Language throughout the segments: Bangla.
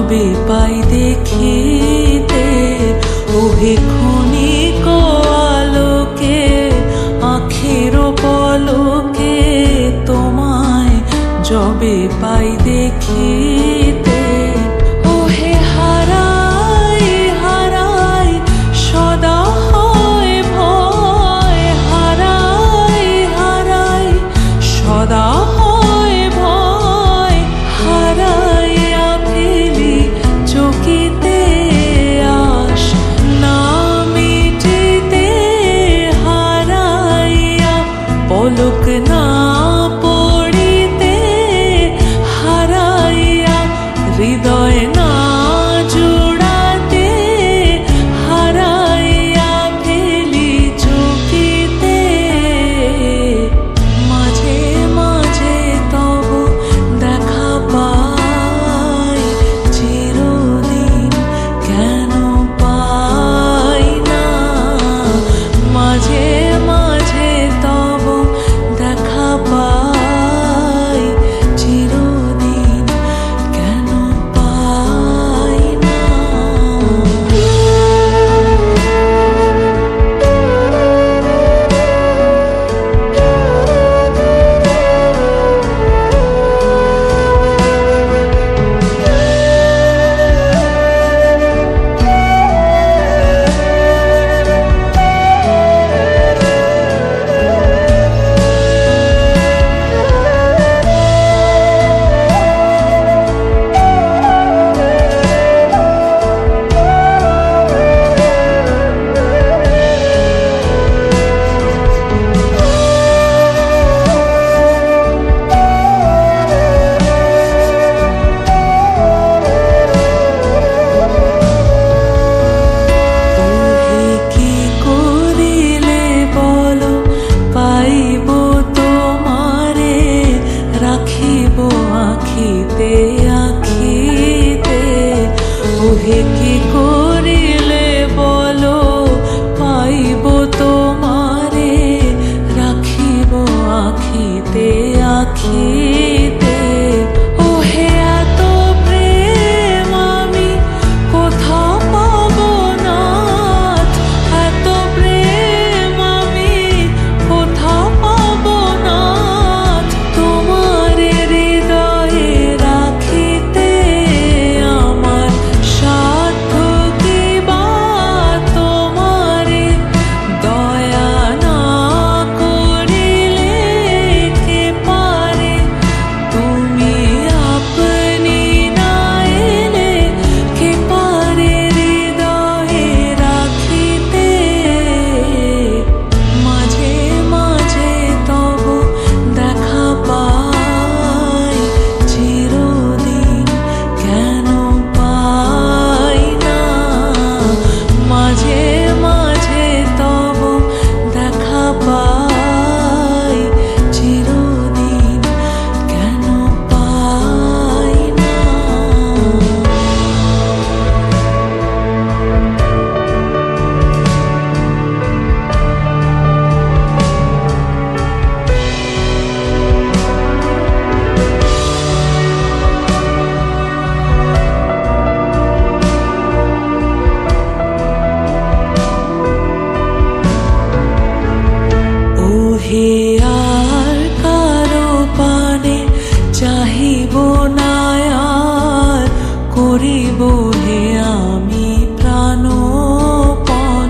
যবে পাই দেখিতে ওহে ক্ষণিক আলোকে আঁখের পলকে তোমায় যবে পাই দেখিতে ওহে হারাই হারাই সদা হয় ভয় হারাই হারাই সদা হয় ভয় হারাইয়া ফেলি চকিতে আশ না মিটিতে হারাইয়া পলক না পড়িতে হারাইয়া হৃদয় না জোড়াতে হারাইয়া ফেলি চকিতে মাঝে মাঝে তব দেখা পাই চিরদিন কেন পাই না মাঝে মাঝে তব দেখা পাই চিরদিন কেন পাই না। ওহে কি করিলে বলো পাইব তোমারে রাখিব আখিতে আখিতে ওহে কি করিলে বলো পাইব তোমারে রাখিব আখিতে আখিতে ওহে এত প্রেম আমি কোথা পাবো নাথ এত প্রেম আমি কোথা পাবো নাথ তোমার হৃদয়ে রাখিতে আমার সাধ্য কি বা তোমারে দয়া না করিলে কে পারে তুমি আপনি না এলে কে পারে হৃদয়ে রাখিতে মাঝে মাঝে তব দেখা পাই চিরদিন কেন পাই না মাঝে মাঝে তব দেখা পাই চিরদিন কেন পাই না। ওহে আর কারো পানে চাহিব না আর করিব হে আমি প্রাণপণ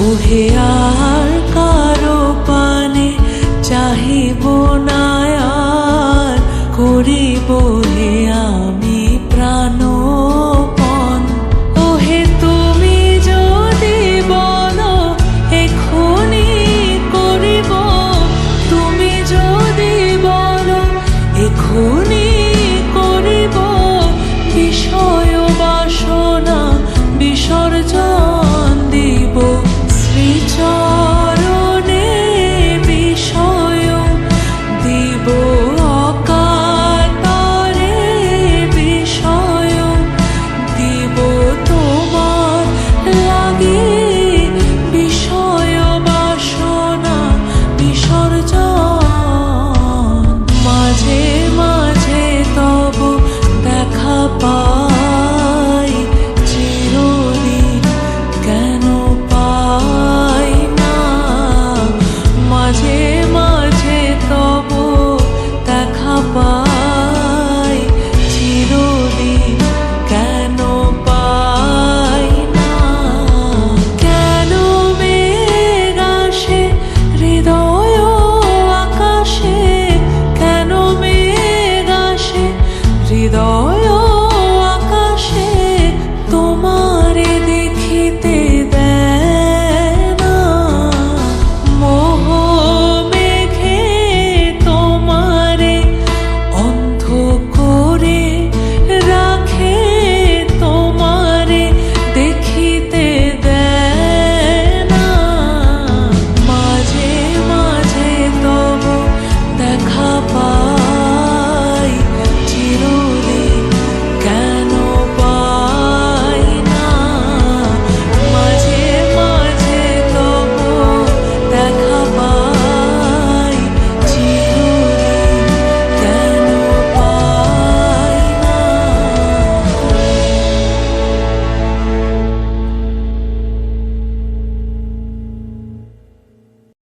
ওহে